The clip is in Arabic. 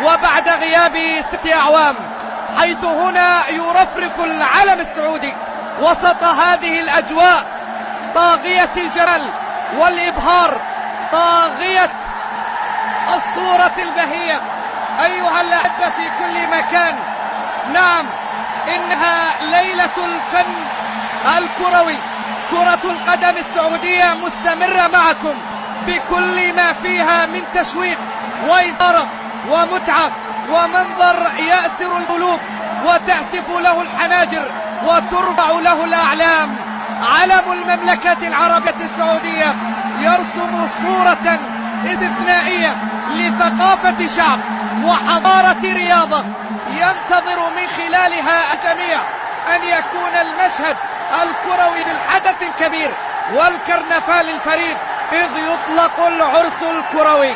وبعد غياب 6 أعوام، حيث هنا يرفرف العلم السعودي وسط هذه الأجواء طاغية الجمال والإبهار، طاغية الصورة البهية. أيها الأحبة في كل مكان، نعم، إنها ليلة الفن الكروي. كرة القدم السعودية مستمرة معكم بكل ما فيها من تشويق وإثارة ومتعة ومنظر يأسر القلوب وتهتف له الحناجر وترفع له الأعلام. علم المملكة العربية السعودية يرسم صورة استثنائية لثقافة شعب وحضارة رياضة، ينتظر من خلالها الجميع أن يكون المشهد الكروي بالحدث الكبير والكرنفال الفريد إذ يطلق العرس الكروي.